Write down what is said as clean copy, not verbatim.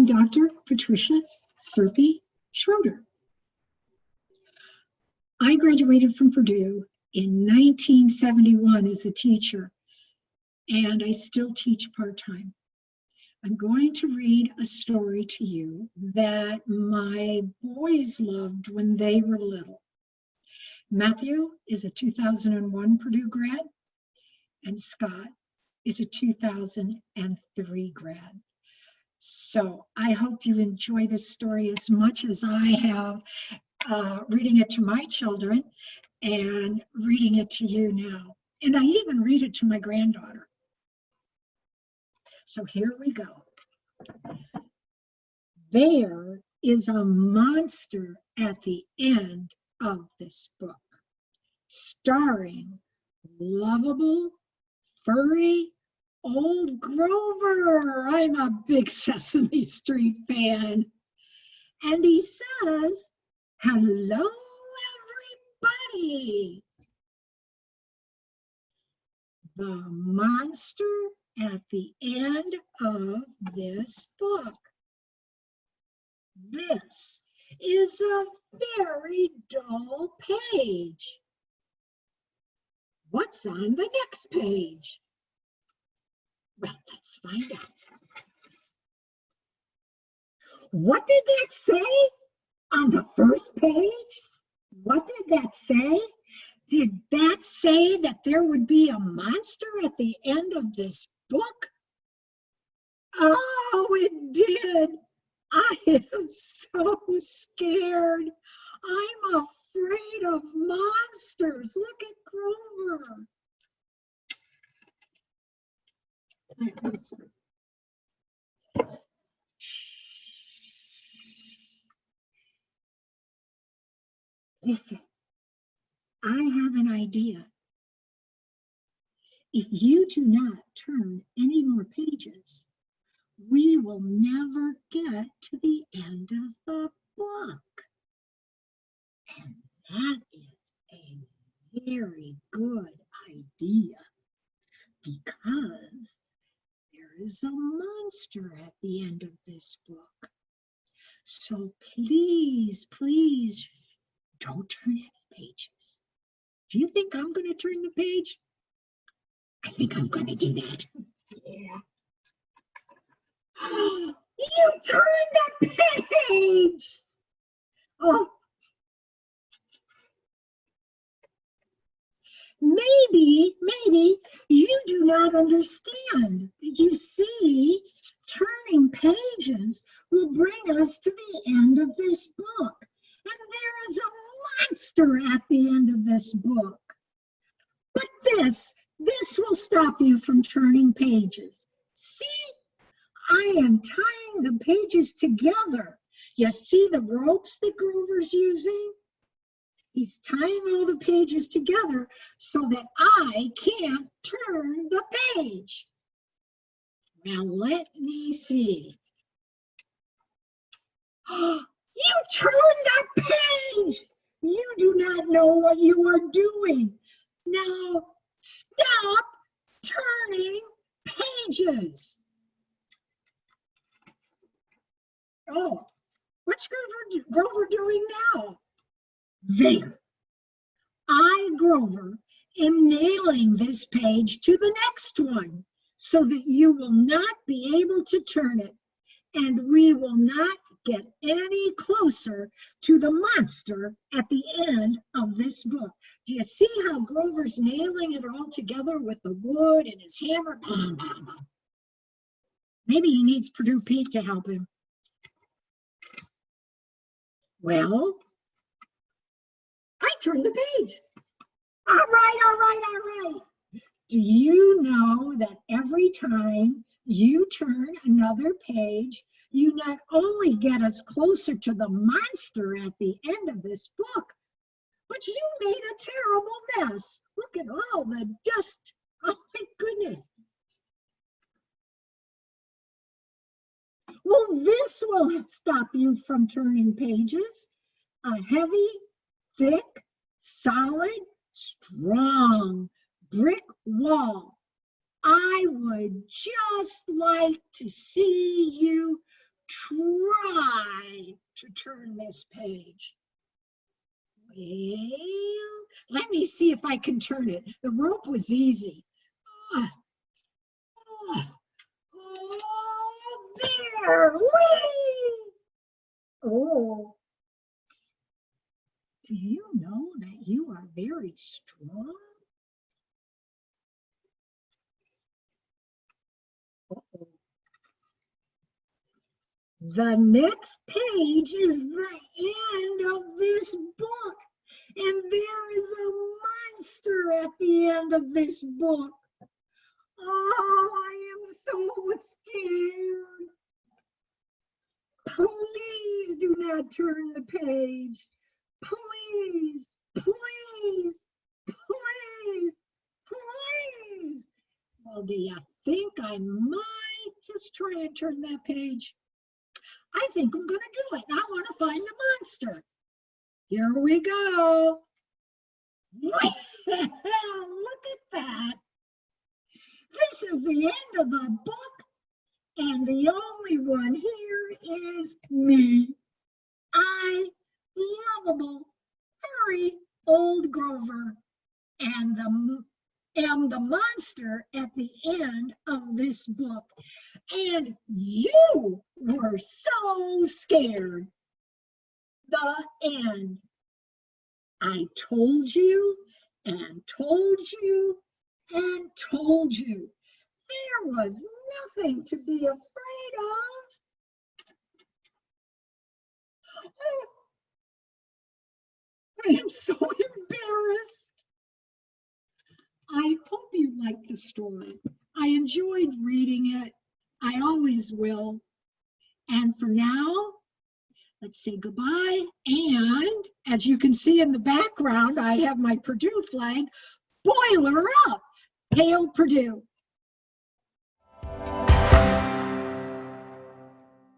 I'm Dr. Patricia Serpe-Schroeder. I graduated from Purdue in 1971 as a teacher, and I still teach part-time. I'm going to read a story to you that my boys loved when they were little. Matthew is a 2001 Purdue grad, and Scott is a 2003 grad. So I hope you enjoy this story as much as I have reading it to my children and reading it to you now. And I even read it to my granddaughter. So here we go. There is a monster at the end of this book, starring lovable, furry, old Grover. I'm a big Sesame Street fan. And he says, "Hello, everybody." The monster at the end of this book. This is a very dull page. What's on the next page? Well, let's find out. What did that say on the first page? What did that say? Did that say that there would be a monster at the end of this book? Oh, it did. I am so scared. I'm afraid of monsters. Look at Grover. Listen, I have an idea. If you do not turn any more pages, we will never get to the end of the book. And that is a very good idea, because there is a monster at the end of this book. So please, please, don't turn any pages. Do you think I'm going to turn the page? I think I'm going to do that. Yeah. You turned the page! Oh. Maybe you do not understand. You see, turning pages will bring us to the end of this book. And there is a monster at the end of this book. But this will stop you from turning pages. See, I am tying the pages together. You see the ropes that Grover's using? He's tying all the pages together so that I can't turn the page. Now let me see. You turned the page! You do not know what you are doing. Now stop turning pages. Oh, what's Grover doing now? There. I, Grover, am nailing this page to the next one so that you will not be able to turn it, and we will not get any closer to the monster at the end of this book. Do you see how Grover's nailing it all together with the wood and his hammer? Maybe he needs Purdue Pete to help him. Well, I turned the page. All right. Do you know that every time you turn another page, you not only get us closer to the monster at the end of this book, but you made a terrible mess. Look at all the dust. Oh my goodness. Well, this will stop you from turning pages. A heavy, thick, solid, strong brick wall. I would just like to see you try to turn this page. Well, let me see if I can turn it. The rope was easy. Oh, there! Whee! Oh, do you know that you are very strong? Uh-oh. The next page is the end of this book, and there is a monster at the end of this book. Oh, I am so scared. Please do not turn the page. Please, please, please, please. Well, do you think I might just try and turn that page? I think I'm going to do it. I want to find the monster. Here we go. Look at that. This is the end of the book, and the only one here is me. I, lovable, furry old Grover, and am the monster at the end of this book. And you were so scared. The end. I told you and told you and told you. There was nothing to be afraid of. Oh, I am so embarrassed. I hope you liked the story. I enjoyed reading it. I always will. And for now, let's say goodbye. And as you can see in the background, I have my Purdue flag. Boiler up, Hail Purdue.